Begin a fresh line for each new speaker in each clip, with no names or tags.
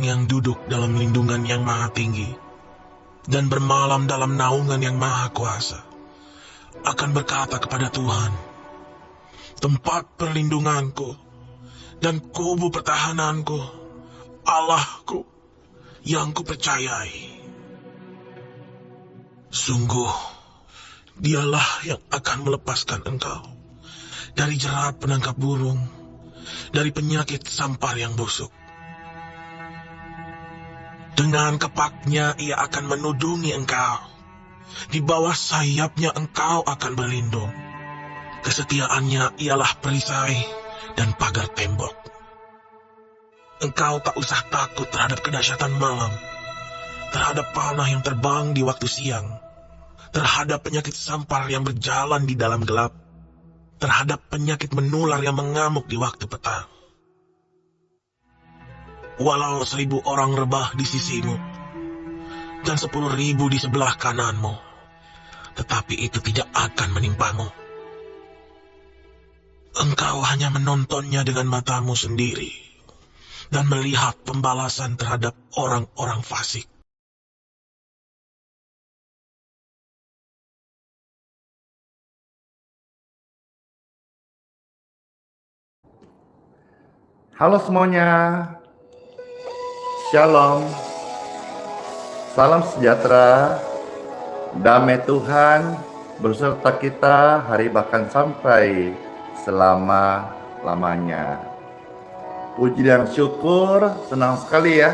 orang yang duduk dalam lindungan yang maha tinggi dan bermalam dalam naungan yang maha kuasa akan berkata kepada Tuhan, tempat perlindunganku dan kubu pertahananku, Allahku yang kupercayai. Sungguh, dialah yang akan melepaskan engkau dari jerat penangkap burung, dari penyakit sampar yang busuk. Dengan kepaknya ia akan menudungi engkau. Di bawah sayapnya engkau akan berlindung. Kesetiaannya ialah perisai dan pagar tembok. Engkau tak usah takut terhadap kedahsyatan malam, terhadap panah yang terbang di waktu siang, terhadap penyakit sampar yang berjalan di dalam gelap, terhadap penyakit menular yang mengamuk di waktu petang. Walau 1000 orang rebah di sisimu dan 10.000 di sebelah kananmu, tetapi itu tidak akan menimpamu. Engkau hanya menontonnya dengan matamu sendiri dan melihat pembalasan terhadap orang-orang fasik.
Halo semuanya, Shalom, salam sejahtera, damai Tuhan beserta kita hari bahkan sampai selama-lamanya. Puji dan syukur, senang sekali ya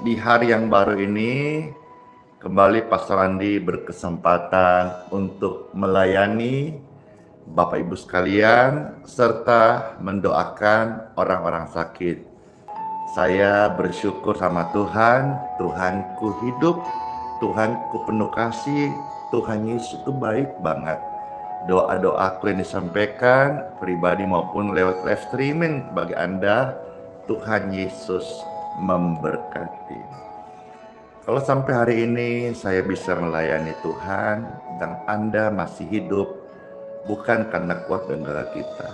di hari yang baru ini kembali Pastor Andi berkesempatan untuk melayani Bapak Ibu sekalian serta mendoakan orang-orang sakit. Saya bersyukur sama Tuhan, Tuhanku hidup, Tuhanku penuh kasih, Tuhan Yesus itu baik banget. Doa-doaku yang disampaikan pribadi maupun lewat live streaming bagi Anda, Tuhan Yesus memberkati. Kalau sampai hari ini saya bisa melayani Tuhan dan Anda masih hidup, bukan karena kuat dan gagah kita.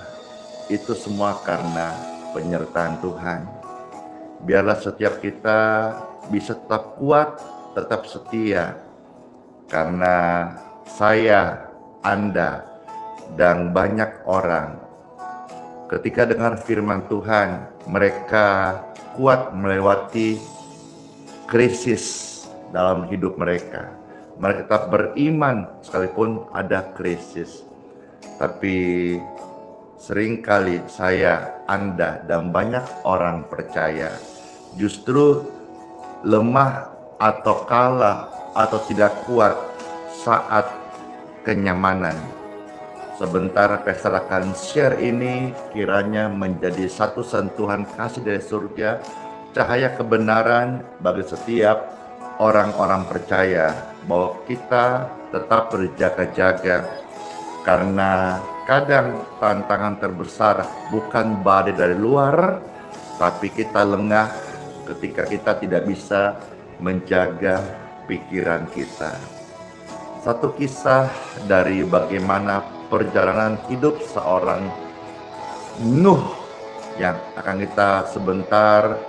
Itu semua karena penyertaan Tuhan. Biarlah setiap kita bisa tetap kuat, tetap setia. Karena saya, Anda, dan banyak orang ketika dengar firman Tuhan, mereka kuat melewati krisis dalam hidup mereka. Mereka tetap beriman sekalipun ada krisis. Tapi seringkali saya, Anda, dan banyak orang percaya justru lemah atau kalah atau tidak kuat saat kenyamanan. Sebentar saya akan share ini kiranya menjadi satu sentuhan kasih dari surga, cahaya kebenaran bagi setiap orang-orang percaya bahwa kita tetap berjaga-jaga. Karena kadang tantangan terbesar bukan badai dari luar, tapi kita lengah ketika kita tidak bisa menjaga pikiran kita. Satu kisah dari bagaimana perjalanan hidup seorang Nuh yang akan kita sebentar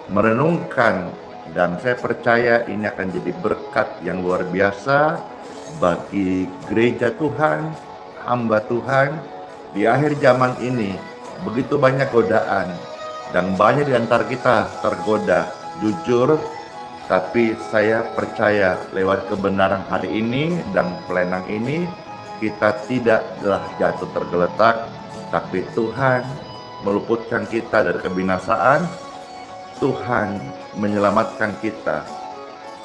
merenungkan, dan saya percaya ini akan jadi berkat yang luar biasa bagi gereja Tuhan, hamba Tuhan di akhir zaman ini. Begitu banyak godaan dan banyak di antara kita tergoda, jujur, tapi saya percaya lewat kebenaran hari ini dan pelayanan ini kita tidaklah jatuh tergeletak, tapi Tuhan meluputkan kita dari kebinasaan. Tuhan menyelamatkan kita.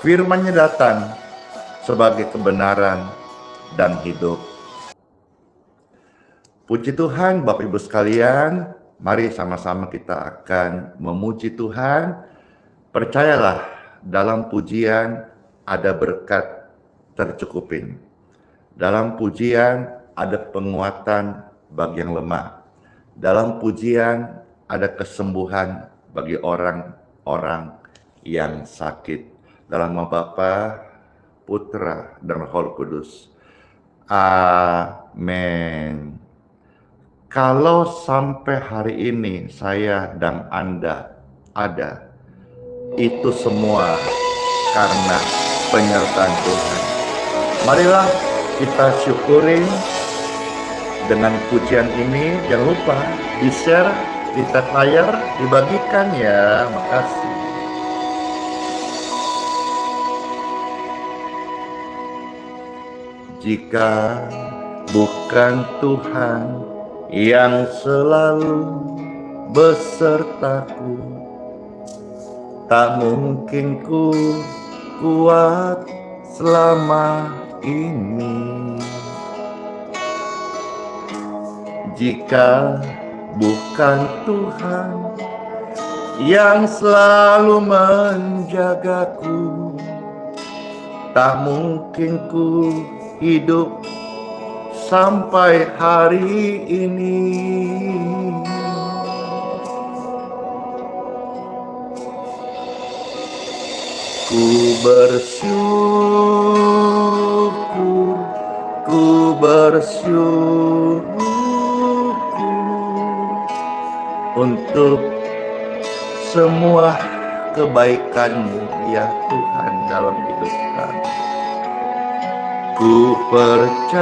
Firman-Nya datang sebagai kebenaran dan hidup. Puji Tuhan, Bapak Ibu sekalian, mari sama-sama kita akan memuji Tuhan. Percayalah, dalam pujian ada berkat tercukupin. Dalam pujian ada penguatan bagi yang lemah. Dalam pujian ada kesembuhan bagi orang-orang yang sakit. Dalam nama Bapa, Putra, dan Roh Kudus. Amin. Kalau sampai hari ini saya dan Anda ada Itu semua karena penyertaan Tuhan. Marilah kita syukurin dengan pujian ini. Jangan lupa di-share, di-tag layar, dibagikan ya. Makasih. Jika bukan Tuhan yang selalu besertaku, tak mungkin ku kuat selama ini. Jika bukan Tuhan yang selalu menjagaku, tak mungkin ku hidup sampai hari ini. Ku bersyukur untuk semua kebaikan-Mu ya Tuhan dalam hidup kami. Ku percaya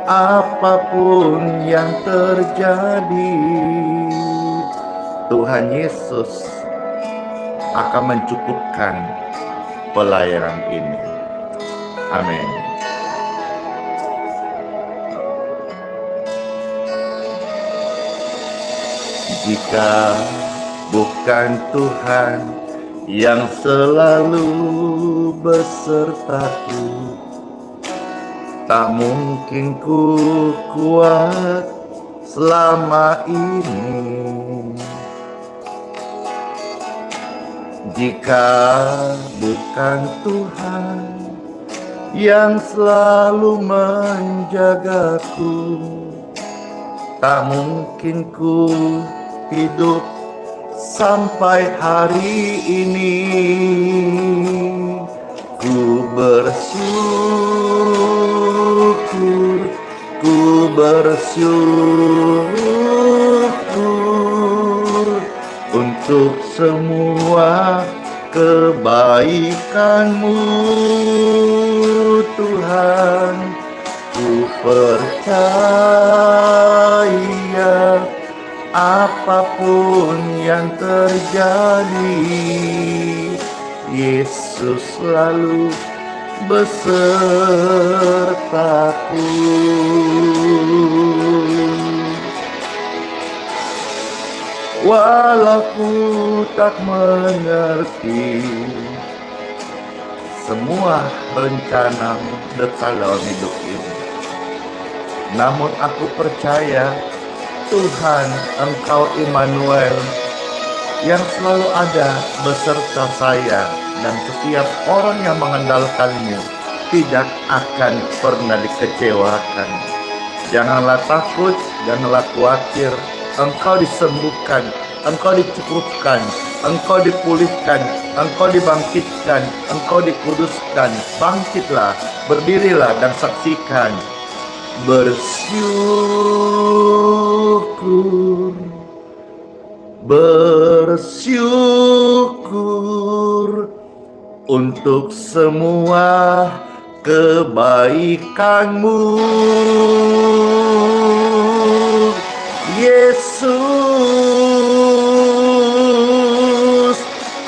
apapun yang terjadi, Tuhan Yesus akan mencukupkan pelayanan ini. Amin. Jika bukan Tuhan yang selalu besertaku, tak mungkin ku kuat selama ini. Jika bukan Tuhan yang selalu menjagaku, tak mungkin ku hidup sampai hari ini. Ku bersyukur untuk semua kebaikan-Mu Tuhan. Ku percaya apapun yang terjadi, Yesus selalu besertaku. Walau ku tak mengerti semua rencana-Mu dekat dalam hidup ini, namun aku percaya Tuhan, Engkau Immanuel yang selalu ada beserta saya dan setiap orang yang mengandalkan-Mu tidak akan pernah dikecewakan. Janganlah takut, janganlah khawatir. Engkau disembuhkan, Engkau dicukupkan, Engkau dipulihkan, Engkau dibangkitkan, Engkau dikuduskan. Bangkitlah, berdirilah dan saksikan. Bersyukur untuk semua kebaikan-Mu Yesus.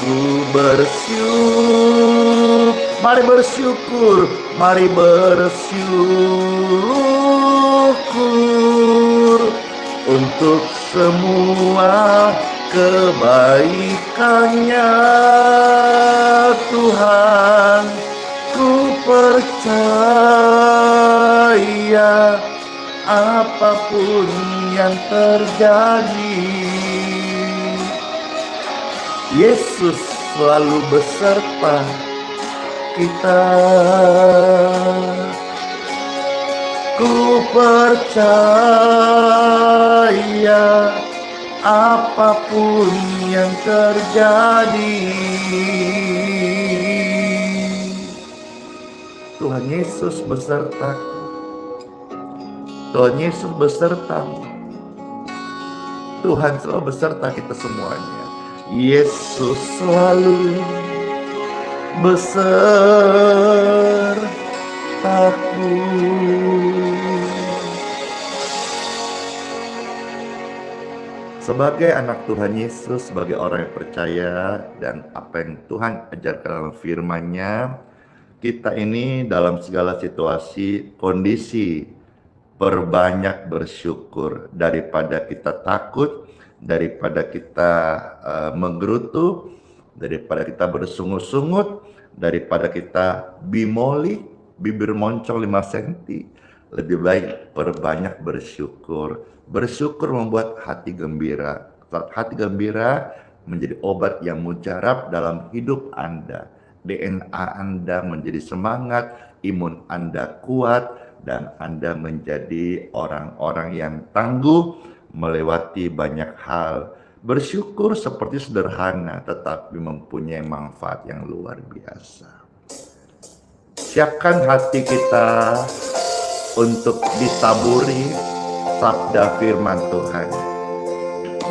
Ku bersyukur, mari bersyukur, mari bersyukur untuk semua kebaikan-Nya Tuhan. Ku percaya apapun yang terjadi, Yesus selalu beserta kita. Ku percaya apapun yang terjadi, Tuhan Yesus besertaku. Tuhan Yesus besertamu. Tuhan selalu beserta kita semuanya. Yesus selalu besertaku. Sebagai anak Tuhan Yesus, sebagai orang yang percaya dan apa yang Tuhan ajarkan dalam firman-Nya, kita ini dalam segala situasi, kondisi, perbanyak bersyukur daripada kita takut, daripada kita menggerutu, daripada kita bersungut-sungut, daripada kita bimoli, bibir moncong 5 cm. Lebih baik perbanyak bersyukur. Bersyukur membuat hati gembira. Hati gembira menjadi obat yang mujarab dalam hidup Anda. DNA Anda menjadi semangat, imun Anda kuat, dan Anda menjadi orang-orang yang tangguh melewati banyak hal. Bersyukur seperti sederhana, tetapi mempunyai manfaat yang luar biasa. Siapkan hati kita untuk ditaburi sabda firman Tuhan.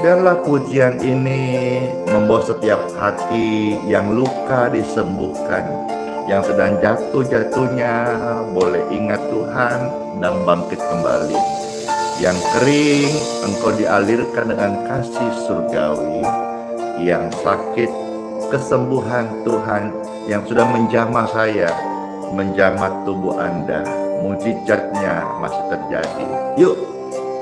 Biarlah pujian ini membawa setiap hati yang luka disembuhkan, yang sedang jatuh-jatuhnya boleh ingat Tuhan dan bangkit kembali. Yang kering engkau dialirkan dengan kasih surgawi. Yang sakit kesembuhan Tuhan yang sudah menjamah saya, menjamah tubuh Anda, mujizatnya masih terjadi. Yuk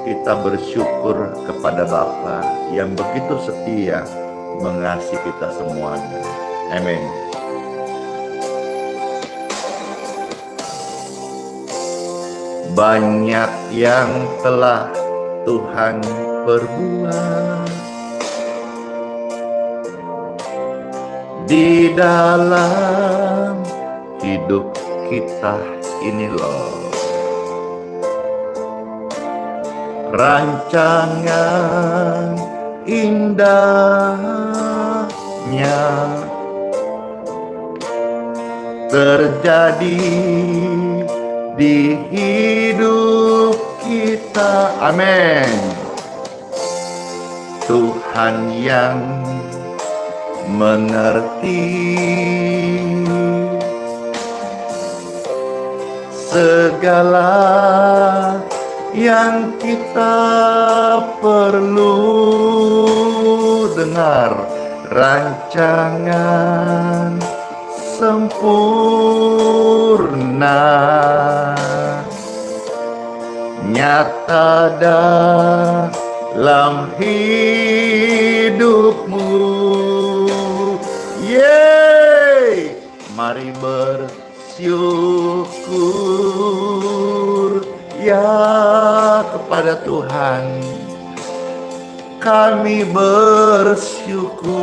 kita bersyukur kepada Bapa yang begitu setia mengasihi kita semuanya. Amin. Banyak yang telah Tuhan perbuat di dalam hidup kita ini loh. Rancangan indahnya terjadi di hidup kita. Amin. Tuhan yang mengerti segala yang kita perlu dengar, rancangan sempurna nyata dalam hidupmu. Yeay, mari bersyukur ya kepada Tuhan. Kami bersyukur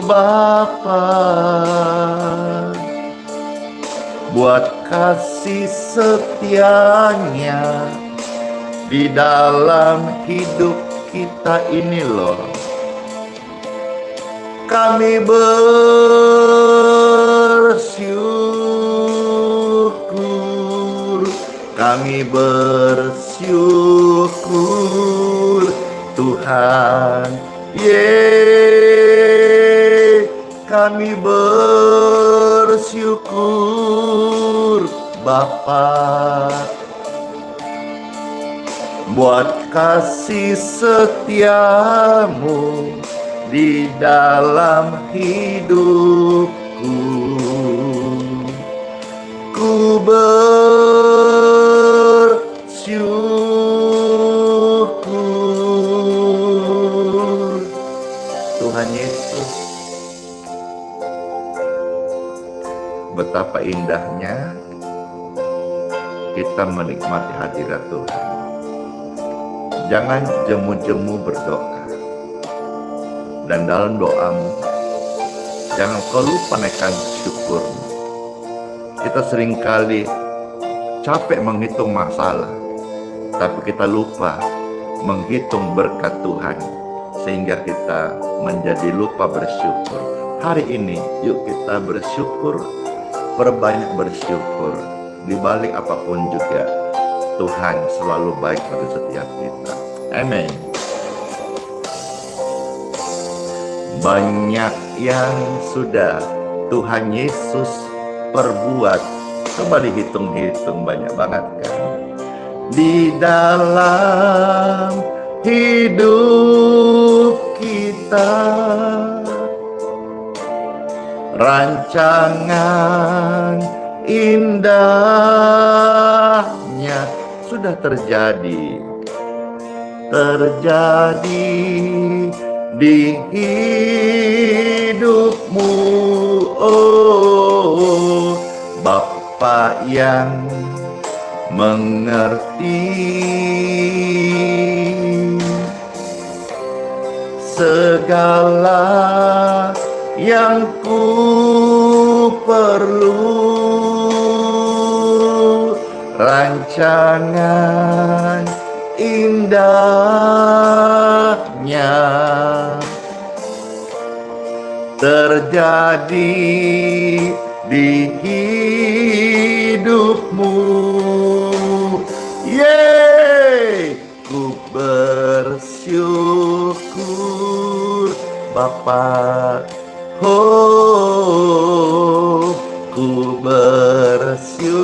Bapa buat kasih setianya di dalam hidup kita ini loh. Kami bersyukur, kami bersyukur Tuhan. Yeay, kami bersyukur Bapa buat kasih setiamu di dalam hidupku. Ku bersyukur Tuhan Yesus. Betapa indahnya kita menikmati hadirat Tuhan. Jangan jemu-jemu berdoa. Dan dalam doamu, jangan kau lupa naikkan syukurmu. Kita seringkali capek menghitung masalah, tapi kita lupa menghitung berkat Tuhan, sehingga kita menjadi lupa bersyukur. Hari ini, yuk kita bersyukur, perbanyak bersyukur. Di balik apapun juga, Tuhan selalu baik pada setiap kita. Amin. banyak yang sudah Tuhan Yesus perbuat. Coba dihitung-hitung, banyak banget kan. Di dalam hidup kita, rancangan indahnya sudah terjadi di hidupmu. Oh, Bapa yang mengerti segala yang ku perlu, rancangan indahnya terjadi di hidupmu. Yeay, ku bersyukur Bapa. Oh, ku bersyukur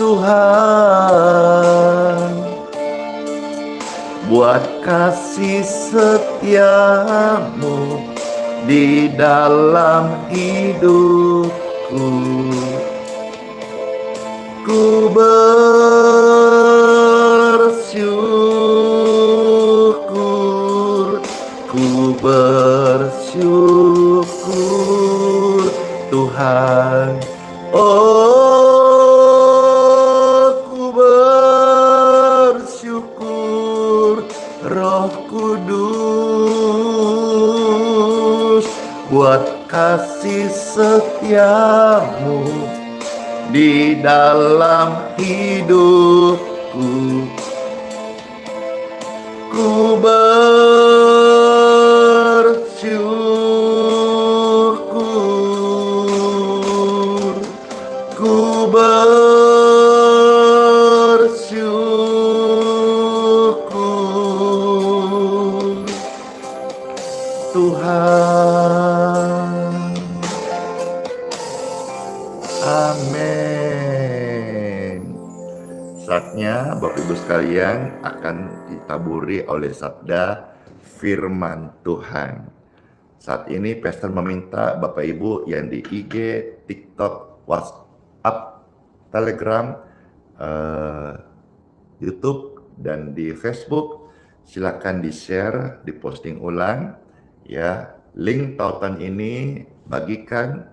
Tuhan buat kasih setiamu di dalam hidupku. Ku bersyukur, Tuhan. Oh, ku bersyukur Roh Kudus buat kasih setiamu di dalam hidupku. Ku bersyukur, Tuhan. Amin. Saatnya Bapak Ibu sekalian akan ditaburi oleh sabda firman Tuhan. Saat ini Pastor meminta Bapak Ibu yang di IG, TikTok, WhatsApp, Telegram, YouTube, dan di Facebook, silakan di-share, diposting ulang ya. Link tautan ini bagikan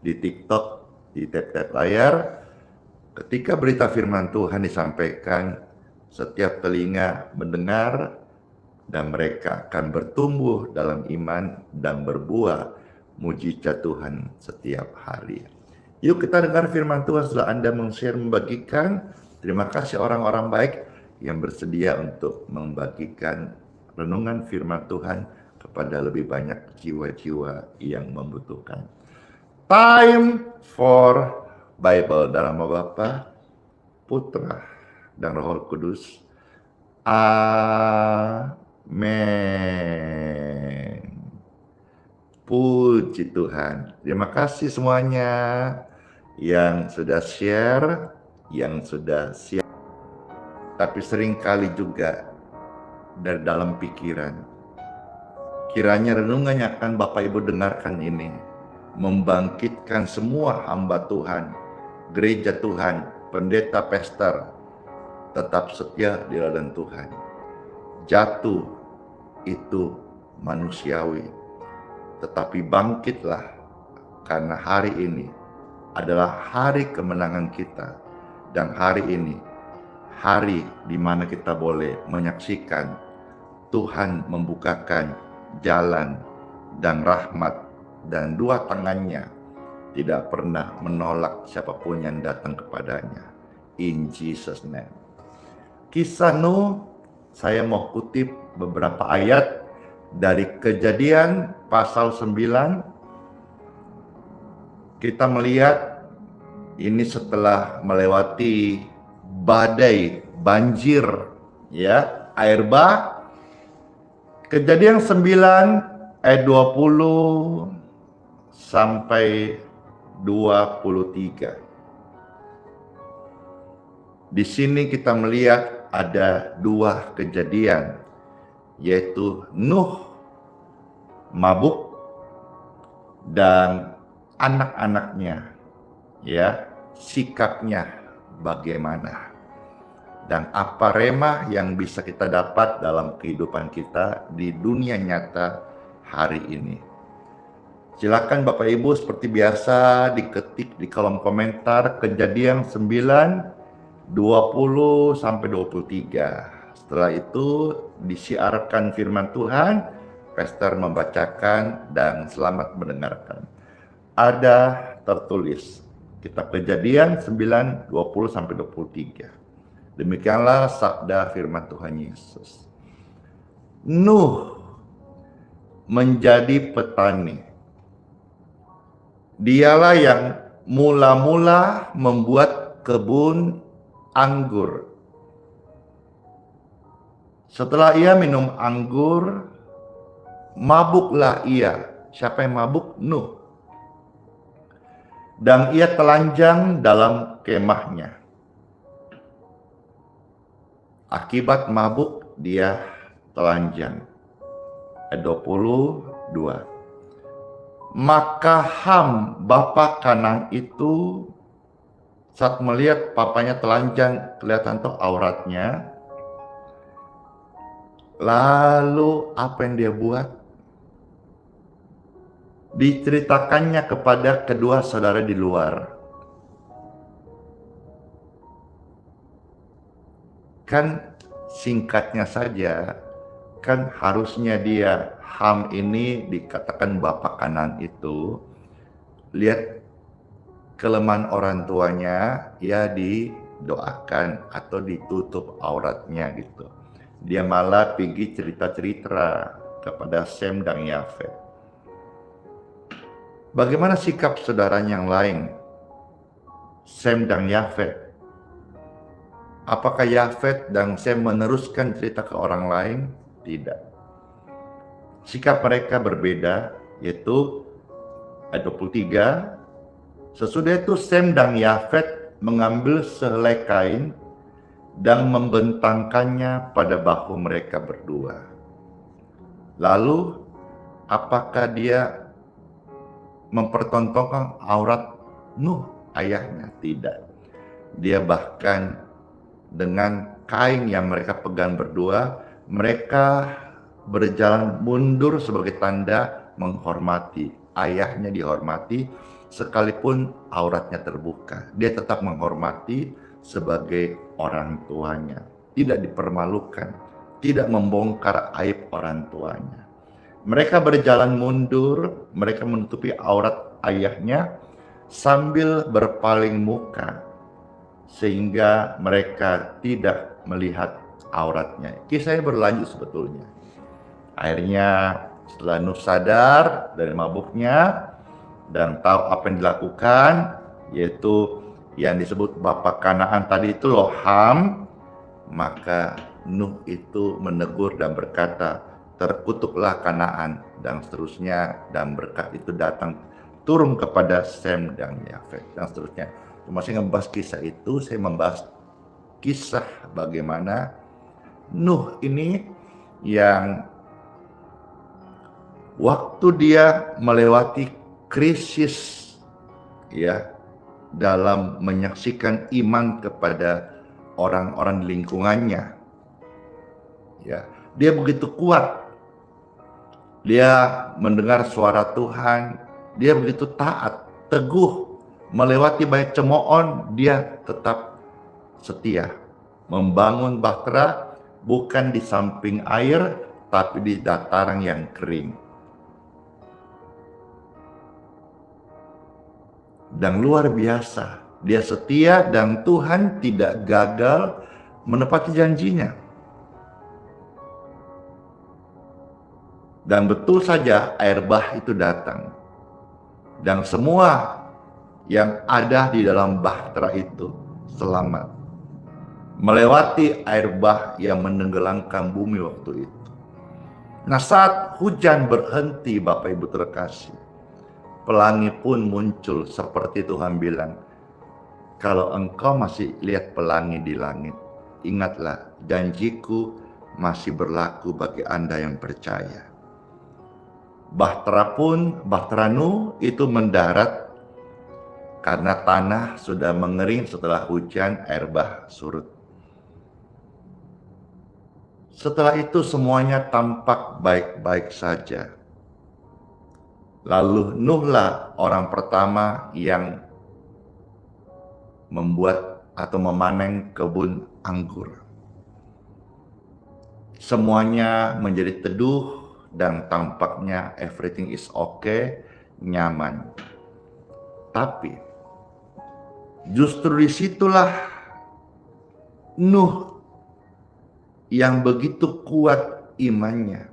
di TikTok, di tab-tab layar. Ketika berita firman Tuhan disampaikan, setiap telinga mendengar dan mereka akan bertumbuh dalam iman dan berbuah mujizat Tuhan setiap hari. Yuk kita dengar firman Tuhan setelah Anda men-share, membagikan. Terima kasih orang-orang baik yang bersedia untuk membagikan renungan firman Tuhan kepada lebih banyak jiwa-jiwa yang membutuhkan. Time for Bible, dalam nama Bapa, Putra, dan Roh Kudus. Amin. Puji Tuhan. Terima kasih semuanya yang sudah share, yang sudah siap. Tapi seringkali juga dari dalam pikiran, kiranya renungan yang akan Bapak Ibu dengarkan ini membangkitkan semua hamba Tuhan, gereja Tuhan, pendeta pastor, tetap setia di ladang Tuhan. Jatuh itu manusiawi, tetapi bangkitlah, karena hari ini adalah hari kemenangan kita, dan hari ini hari di mana kita boleh menyaksikan Tuhan membukakan jalan dan rahmat, dan dua tangannya tidak pernah menolak siapapun yang datang kepadanya. In Jesus' name. Kisah Nuh, saya mau kutip beberapa ayat dari Kejadian pasal 9. Kita melihat ini setelah melewati badai, banjir, ya, air bah. Kejadian 9 ayat 20 sampai 23. Di sini kita melihat ada dua kejadian, yaitu Nuh mabuk dan anak-anaknya, ya, sikapnya bagaimana, dan apa rema yang bisa kita dapat dalam kehidupan kita di dunia nyata hari ini. Silakan Bapak Ibu seperti biasa diketik di kolom komentar Kejadian 9 20 sampai 23. Setelah itu disiarkan firman Tuhan, pastor membacakan, dan selamat mendengarkan. Ada tertulis kitab Kejadian 9 20 sampai 23. Demikianlah sabda firman Tuhan Yesus. Nuh menjadi petani. Dialah yang mula-mula membuat kebun anggur. Setelah ia minum anggur, mabuklah ia. Siapa yang mabuk? Nuh. Dan ia telanjang dalam kemahnya. Akibat mabuk, dia telanjang. Ayat 22. Maka Ham, bapa Kanaan itu, saat melihat papanya telanjang, kelihatan tuh auratnya. Lalu apa yang dia buat? Diceritakannya kepada kedua saudara di luar. Kan singkatnya saja, kan harusnya dia, Ham ini dikatakan bapak Kanaan itu, lihat kelemahan orang tuanya, ya didoakan atau ditutup auratnya gitu. Dia malah pergi cerita-cerita kepada Sem dan Yafet. Bagaimana sikap saudaranya yang lain, Sem dan Yafet? Apakah Yafet dan Sem meneruskan cerita ke orang lain? Tidak. Sikap mereka berbeda, yaitu ayat 23. Sesudah itu Sem dan Yafet mengambil sehelai kain dan membentangkannya pada bahu mereka berdua. Lalu, apakah dia mempertontonkan aurat Nuh, ayahnya? Tidak. Dia bahkan dengan kain yang mereka pegang berdua, mereka berjalan mundur sebagai tanda menghormati. Ayahnya dihormati, sekalipun auratnya terbuka. Dia tetap menghormati sebagai orang tuanya. Tidak dipermalukan, tidak membongkar aib orang tuanya. Mereka berjalan mundur, mereka menutupi aurat ayahnya sambil berpaling muka, sehingga mereka tidak melihat auratnya. Kisahnya berlanjut sebetulnya. Akhirnya setelah Nuh sadar dari mabuknya dan tahu apa yang dilakukan, yaitu yang disebut bapak Kanaan tadi itu loh, Ham, maka Nuh itu menegur dan berkata, terkutuklah Kanaan, dan seterusnya, dan berkat itu datang turun kepada Sem dan Yafet, dan seterusnya. Masih membahas kisah itu, saya membahas kisah bagaimana Nuh ini yang waktu dia melewati krisis, ya, dalam menyaksikan iman kepada orang-orang di lingkungannya, ya, dia begitu kuat. Dia mendengar suara Tuhan, dia begitu taat, teguh, melewati banyak cemooh, dia tetap setia, membangun bahtera bukan di samping air, tapi di dataran yang kering. Dan luar biasa, dia setia dan Tuhan tidak gagal menepati janjinya. Dan betul saja air bah itu datang. Dan semua yang ada di dalam bahtera itu selamat. Melewati air bah yang menenggelamkan bumi waktu itu. Nah, saat hujan berhenti, Bapak Ibu terkasih, pelangi pun muncul seperti Tuhan bilang, kalau engkau masih lihat pelangi di langit, ingatlah janjiku masih berlaku bagi Anda yang percaya. Bahtera Nuh itu mendarat karena tanah sudah mengering setelah hujan air bah surut. Setelah itu semuanya tampak baik-baik saja. Lalu Nuhlah orang pertama yang membuat atau memanen kebun anggur. Semuanya menjadi teduh dan tampaknya everything is okay, nyaman. Tapi justru disitulah Nuh yang begitu kuat imannya.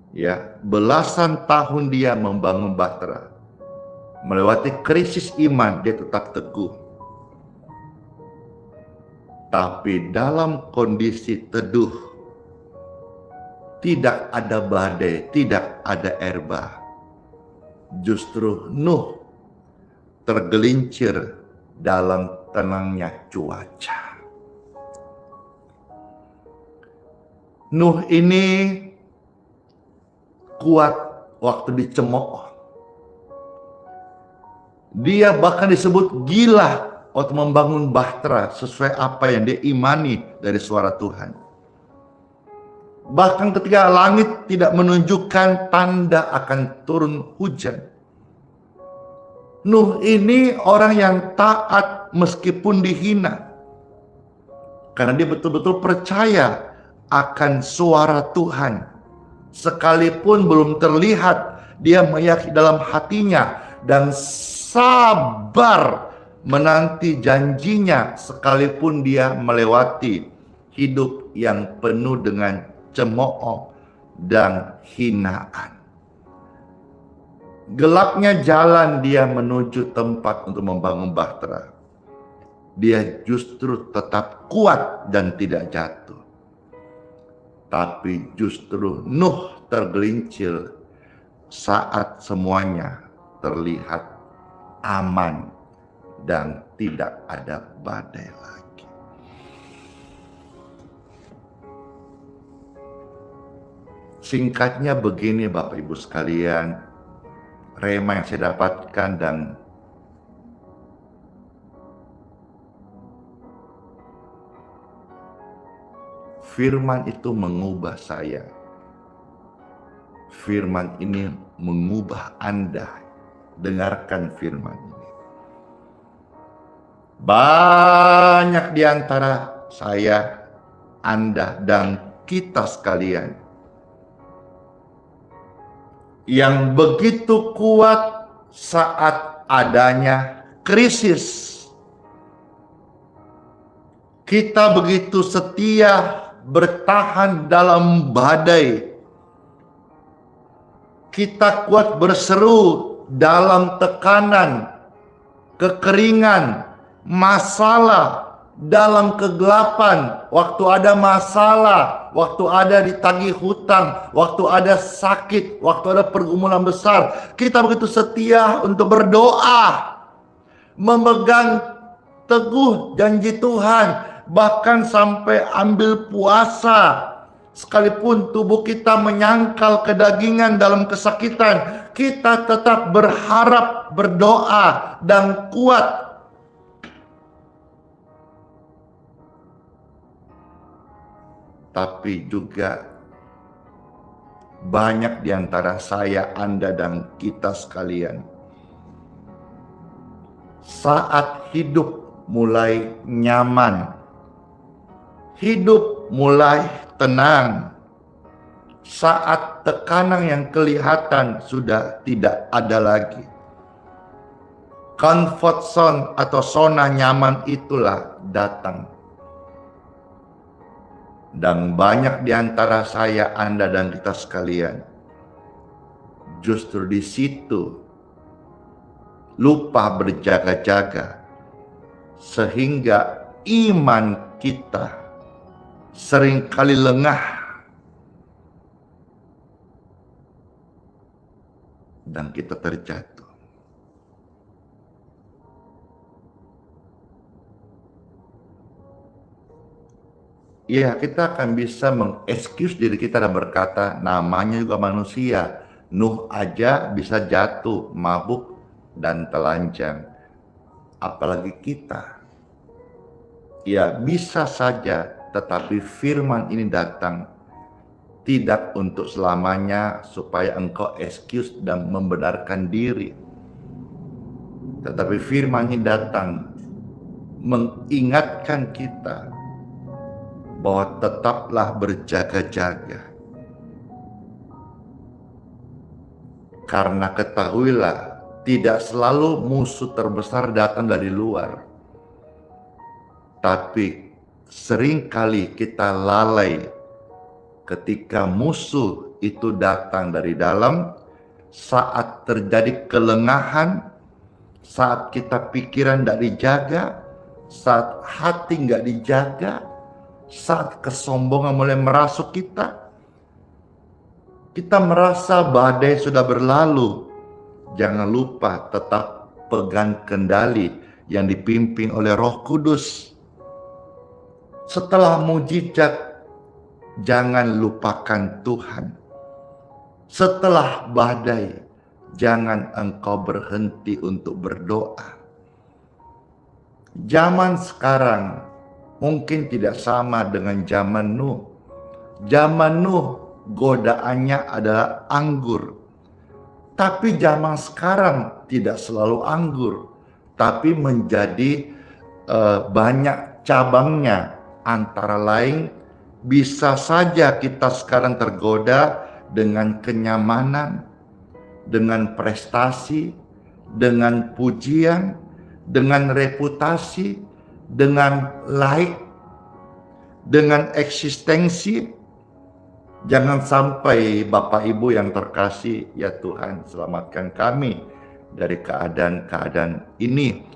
Ya, belasan tahun dia membangun bahtera. Melewati krisis iman, dia tetap teguh. Tapi dalam kondisi teduh, tidak ada badai, tidak ada air bah. Justru Nuh tergelincir dalam tenangnya cuaca. Nuh ini kuat waktu dicemooh. Dia bahkan disebut gila waktu membangun bahtera sesuai apa yang dia imani dari suara Tuhan. Bahkan ketika langit tidak menunjukkan tanda akan turun hujan, Nuh ini orang yang taat meskipun dihina. Karena dia betul-betul percaya akan suara Tuhan. Sekalipun belum terlihat, dia meyakini dalam hatinya dan sabar menanti janjinya sekalipun dia melewati hidup yang penuh dengan cemooh dan hinaan. Gelapnya jalan dia menuju tempat untuk membangun bahtera. Dia justru tetap kuat dan tidak jatuh. Tapi justru Nuh tergelincir saat semuanya terlihat aman dan tidak ada badai lagi. Singkatnya begini Bapak Ibu sekalian, rema yang saya dapatkan dan firman itu mengubah saya. Firman ini mengubah Anda. Dengarkan firman ini. Banyak di antara saya, Anda, dan kita sekalian yang begitu kuat saat adanya krisis. Kita begitu setia bertahan dalam badai. Kita kuat berseru dalam tekanan, kekeringan, masalah, dalam kegelapan. Waktu ada masalah, waktu ada ditagih hutang, waktu ada sakit, waktu ada pergumulan besar, kita begitu setia untuk berdoa, memegang teguh janji Tuhan, bahkan sampai ambil puasa. Sekalipun tubuh kita menyangkal kedagingan dalam kesakitan, kita tetap berharap, berdoa, dan kuat. Tapi juga banyak di antara saya, Anda, dan kita sekalian, saat hidup mulai nyaman, hidup mulai tenang, saat tekanan yang kelihatan sudah tidak ada lagi, comfort zone atau zona nyaman itulah datang. Dan banyak di antara saya, Anda, dan kita sekalian justru di situ lupa berjaga-jaga, sehingga iman kita seringkali lengah dan kita terjatuh. Iya, kita akan bisa mengexcuse diri kita dan berkata, namanya juga manusia. Nuh aja bisa jatuh, mabuk, dan telanjang. Apalagi kita. Ya, bisa saja, tetapi firman ini datang tidak untuk selamanya supaya engkau excuse dan membenarkan diri. Tetapi firman ini datang mengingatkan kita bahwa tetaplah berjaga-jaga. Karena ketahuilah, tidak selalu musuh terbesar datang dari luar. Tapi seringkali kita lalai ketika musuh itu datang dari dalam, saat terjadi kelengahan, saat kita pikiran tidak dijaga, saat hati nggak dijaga, saat kesombongan mulai merasuk kita merasa badai sudah berlalu. Jangan lupa tetap pegang kendali yang dipimpin oleh Roh Kudus. Setelah mujizat, jangan lupakan Tuhan. Setelah badai, jangan engkau berhenti untuk berdoa. Zaman sekarang mungkin tidak sama dengan zaman Nuh. Zaman Nuh godaannya adalah anggur. Tapi zaman sekarang tidak selalu anggur, tapi menjadi banyak cabangnya. Antara lain, bisa saja kita sekarang tergoda dengan kenyamanan, dengan prestasi, dengan pujian, dengan reputasi, dengan like, dengan eksistensi. Jangan sampai Bapak Ibu yang terkasih, ya Tuhan selamatkan kami dari keadaan-keadaan ini.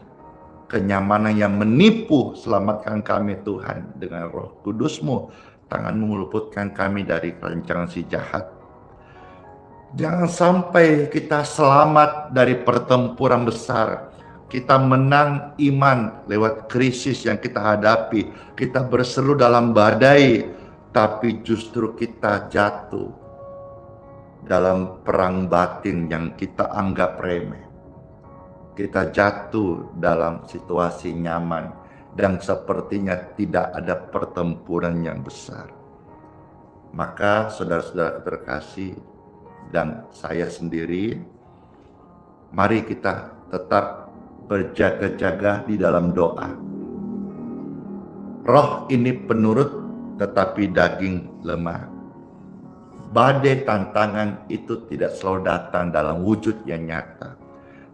Kenyamanan yang menipu, selamatkan kami Tuhan dengan Roh Kudus-Mu. Tangan-Mu meluputkan kami dari rancangan si jahat. Jangan sampai kita selamat dari pertempuran besar. Kita menang iman lewat krisis yang kita hadapi. Kita berseru dalam badai, tapi justru kita jatuh dalam perang batin yang kita anggap remeh. Kita jatuh dalam situasi nyaman dan sepertinya tidak ada pertempuran yang besar. Maka saudara-saudara terkasih dan saya sendiri, mari kita tetap berjaga-jaga di dalam doa. Roh ini penurut, tetapi daging lemah. Badai tantangan itu tidak selalu datang dalam wujud yang nyata.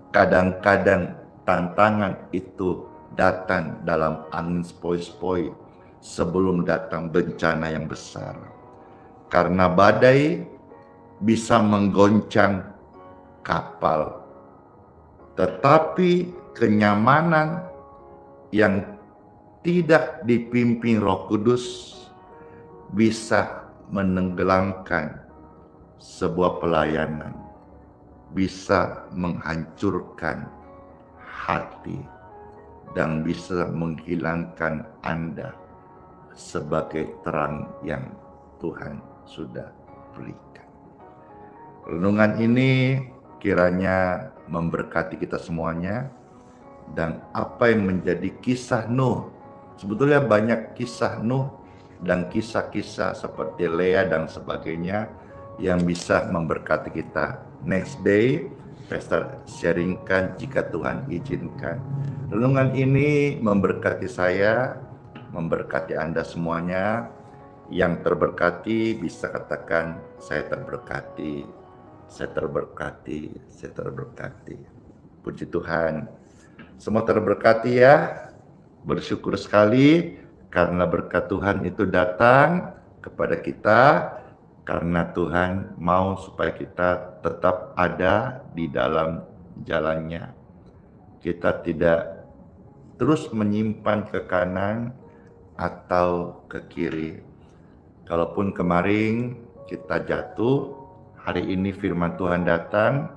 Kadang-kadang tantangan itu datang dalam angin sepoi-sepoi sebelum datang bencana yang besar. Karena badai bisa menggoncang kapal, tetapi kenyamanan yang tidak dipimpin Roh Kudus bisa menenggelamkan sebuah pelayanan, bisa menghancurkan hati, dan bisa menghilangkan Anda sebagai terang yang Tuhan sudah berikan. Renungan ini kiranya memberkati kita semuanya, dan apa yang menjadi kisah Nuh. Sebetulnya banyak kisah Nuh dan kisah-kisah seperti Lea dan sebagainya yang bisa memberkati kita. Next day, Pastor sharingkan jika Tuhan izinkan. Renungan ini memberkati saya, memberkati Anda semuanya. Yang terberkati bisa katakan, saya terberkati, saya terberkati, saya terberkati. Puji Tuhan. Semua terberkati ya. Bersyukur sekali karena berkat Tuhan itu datang kepada kita. Karena Tuhan mau supaya kita tetap ada di dalam jalannya. Kita tidak terus menyimpan ke kanan atau ke kiri. Kalaupun kemarin kita jatuh, hari ini firman Tuhan datang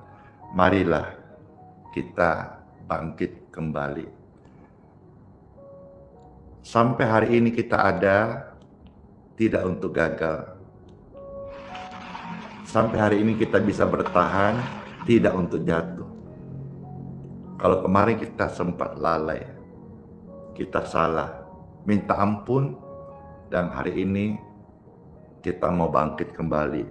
marilah kita bangkit kembali. Sampai hari ini kita ada tidak untuk gagal. Sampai hari ini kita bisa bertahan tidak untuk jatuh. Kalau kemarin kita sempat lalai, kita salah, minta ampun, dan hari ini kita mau bangkit kembali.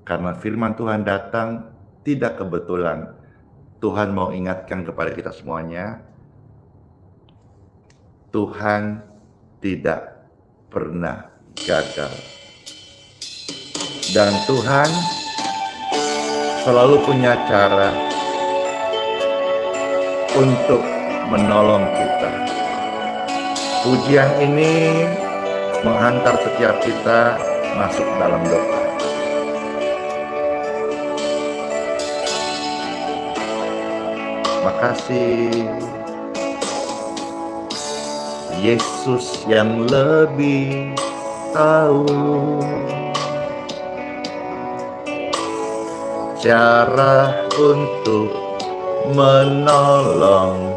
Karena firman Tuhan datang tidak kebetulan. Tuhan mau ingatkan kepada kita semuanya, Tuhan tidak pernah gagal. Dan Tuhan selalu punya cara untuk menolong kita. Pujian ini menghantar setiap kita masuk dalam doa. Makasih Yesus yang lebih tahu cara untuk menolong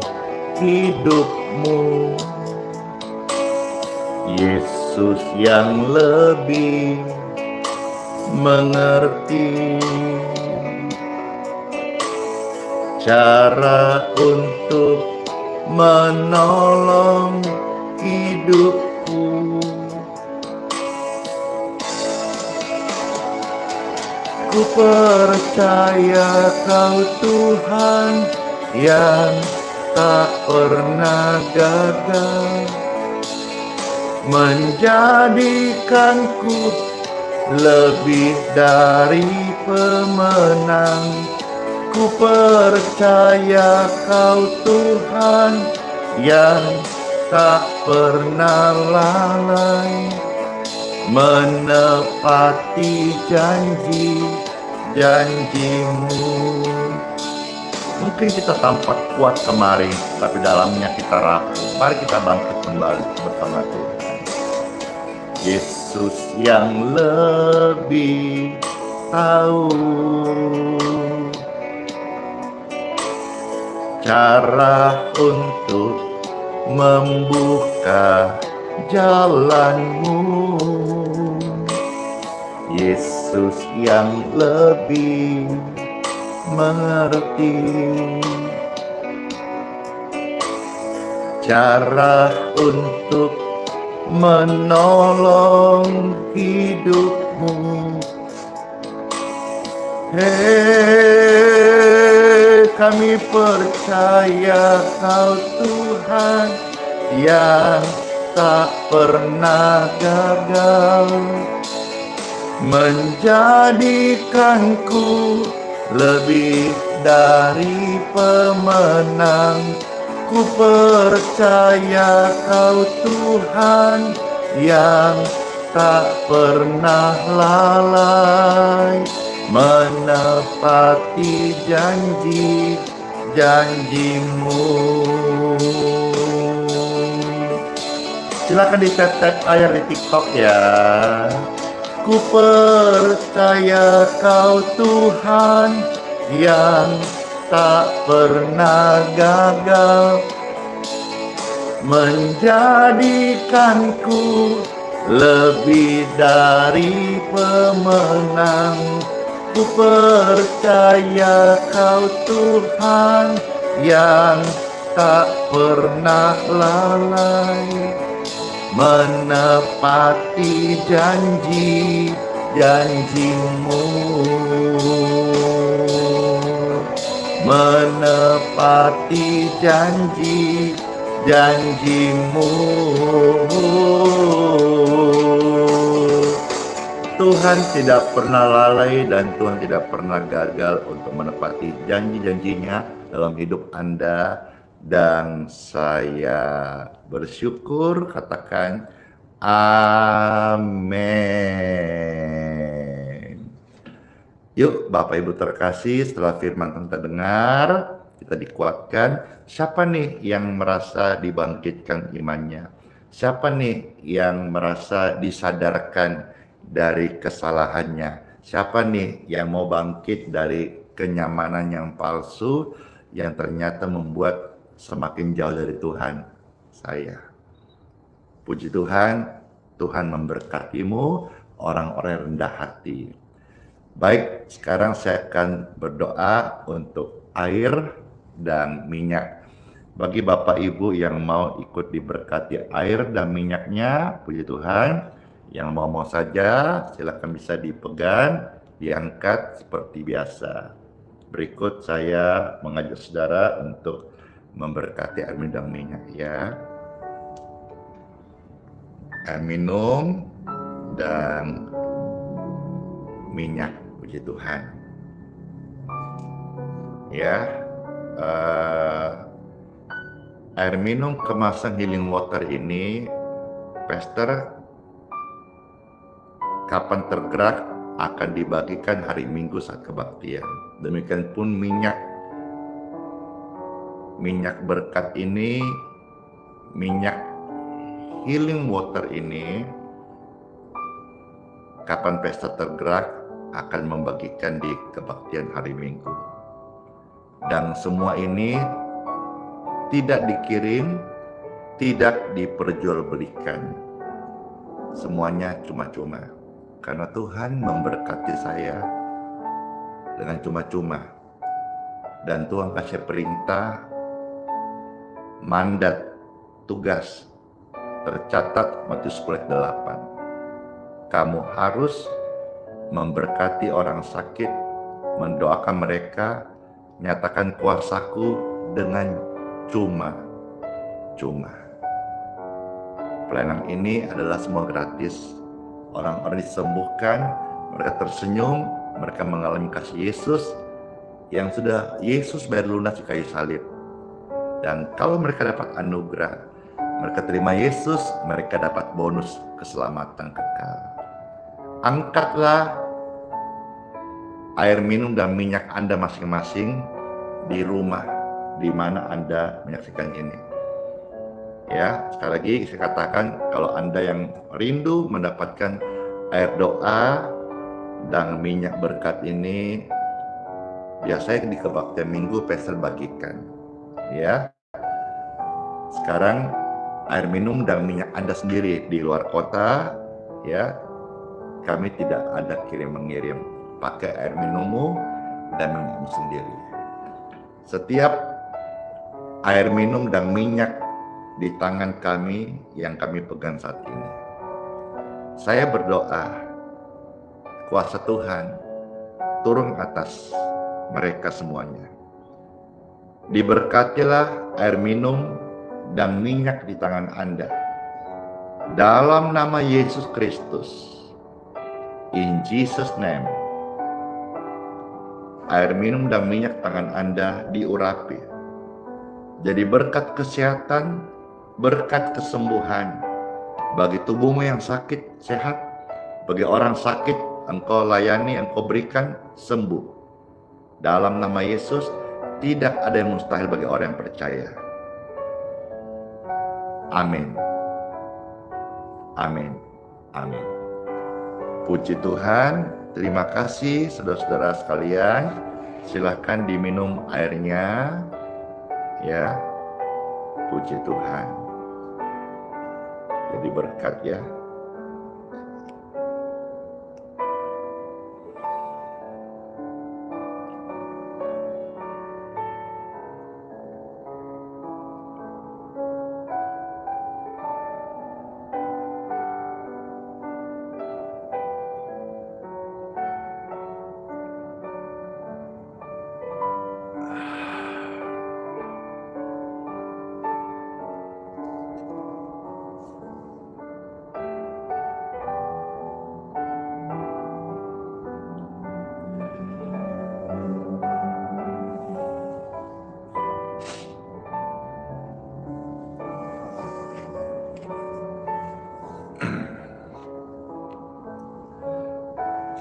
hidupmu. Yesus yang lebih mengerti cara untuk menolong hidupku. Ku percaya Kau Tuhan yang tak pernah gagal, menjadikanku lebih dari pemenang. Ku percaya Kau Tuhan yang tak pernah lalai, menepati janji-janjimu. Mungkin kita tampak kuat kemarin, tapi dalamnya kita rapuh. Mari kita bangkit kembali bersama Tuhan. Yesus yang lebih tahu cara untuk membuka jalanmu. Yesus yang lebih mengerti cara untuk menolong hidupmu. Kami percaya Kau Tuhan yang tak pernah gagal, menjadikanku lebih dari pemenang. Ku percaya Kau Tuhan yang tak pernah lalai, menepati janji-janjimu. Silakan di-tap air di TikTok ya. Ku percaya Kau Tuhan yang tak pernah gagal, menjadikanku lebih dari pemenang. Ku percaya Kau Tuhan yang tak pernah lalai, menepati janji-janjimu, menepati janji-janjimu. Tuhan tidak pernah lalai dan Tuhan tidak pernah gagal untuk menepati janji-janjinya dalam hidup Anda dan saya. Bersyukur, katakan amin. Yuk Bapak Ibu terkasih, setelah firman Tuhan terdengar, kita dikuatkan. Siapa nih yang merasa dibangkitkan imannya? Siapa nih yang merasa disadarkan dari kesalahannya? Siapa nih yang mau bangkit dari kenyamanan yang palsu yang ternyata membuat semakin jauh dari Tuhan saya. Puji Tuhan, Tuhan memberkatimu, orang-orang yang rendah hati. Baik, sekarang saya akan berdoa untuk air dan minyak. Bagi Bapak Ibu yang mau ikut diberkati air dan minyaknya, puji Tuhan, yang mau saja silakan bisa dipegang, diangkat seperti biasa. Berikut saya mengajak saudara untuk memberkati air minum dan minyak ya. Air minum dan minyak, puji Tuhan. Ya, air minum kemasan healing water ini, Pastor, kapan tergerak akan dibagikan hari Minggu saat kebaktian. Demikian pun minyak berkat ini, minyak healing water ini, kapan pesta tergerak akan membagikan di kebaktian hari Minggu. Dan semua ini tidak dikirim, tidak diperjualbelikan. Semuanya cuma-cuma. Karena Tuhan memberkati saya dengan cuma-cuma. Dan Tuhan kasih perintah, mandat, tugas, tercatat Matius 10:8. Kamu harus memberkati orang sakit, mendoakan mereka, nyatakan kuasaku dengan cuma-cuma. Pelayanan ini adalah semua gratis. Orang-orang disembuhkan, mereka tersenyum, mereka mengalami kasih Yesus yang sudah Yesus bayar lunas di kayu salib. Dan kalau mereka dapat anugerah, mereka terima Yesus, mereka dapat bonus keselamatan kekal. Angkatlah air minum dan minyak Anda masing-masing di rumah di mana Anda menyaksikan ini. Ya, sekali lagi saya katakan, kalau Anda yang rindu mendapatkan air doa dan minyak berkat ini, biasanya di kebaktian Minggu Pastor bagikan. Ya, sekarang air minum dan minyak Anda sendiri di luar kota, ya, kami tidak ada kirim-mengirim. Pakai air minummu dan minyakmu sendiri. Setiap air minum dan minyak di tangan kami yang kami pegang saat ini, saya berdoa kuasa Tuhan turun atas mereka semuanya. Diberkatilah air minum dan minyak di tangan Anda dalam nama Yesus Kristus. In Jesus' name, air minum dan minyak tangan Anda diurapi. Jadi berkat kesehatan, berkat kesembuhan. Bagi tubuhmu yang sakit, sehat. Bagi orang sakit, Engkau layani, Engkau berikan sembuh. Dalam nama Yesus, tidak ada yang mustahil bagi orang yang percaya. Amin. Amin. Amin. Puji Tuhan, terima kasih saudara-saudara sekalian. Silakan diminum airnya. Ya, puji Tuhan. Jadi berkat ya.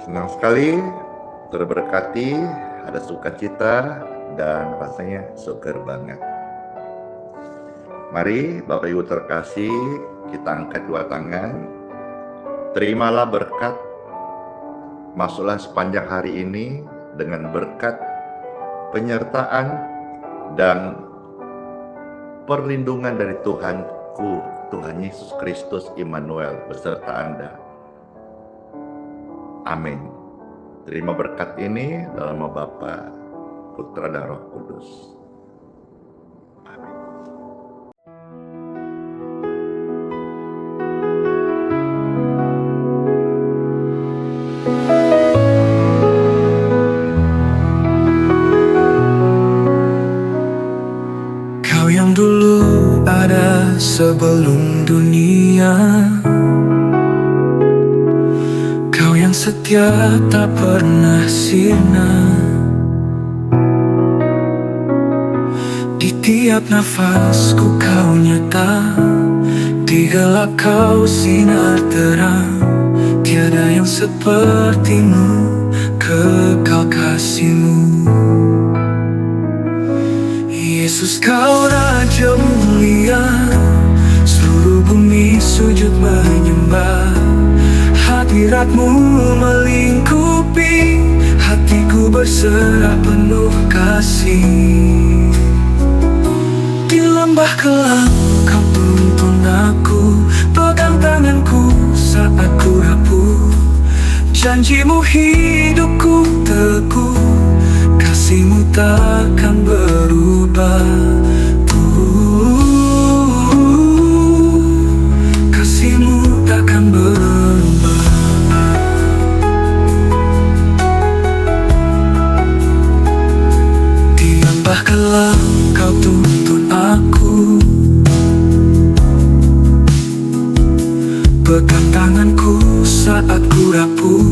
Senang sekali, terberkati, ada sukacita dan rasanya seger banget. Mari Bapak Ibu terkasih, kita angkat dua tangan. Terimalah berkat, masuklah sepanjang hari ini dengan berkat penyertaan, dan perlindungan dari Tuhanku, Tuhan Yesus Kristus Immanuel beserta Anda. Amin. Terima berkat ini dalam nama Bapa, Putra, dan Roh Kudus. Amin.
Kau yang dulu ada sebelum dunia, Kau yang setia tak pernah sirna. Di tiap nafasku Kau nyata, di gelap Kau sinar terang. Tiada yang sepertimu, kekal kasih-Mu. Yesus, Kau Raja mulia, seluruh bumi sujud menyembah. Hadirat-Mu melingkupi, hatiku berserah penuh kasih. Di lembah kelam Kau tuntun aku, pegang tanganku saat ku rapuh. Janji-Mu hidupku teguh, kasih-Mu takkan berubah. Kasih-Mu takkan berubah. Di lembah kelam Kau tuntun aku, pegang tanganku saat ku rapuh.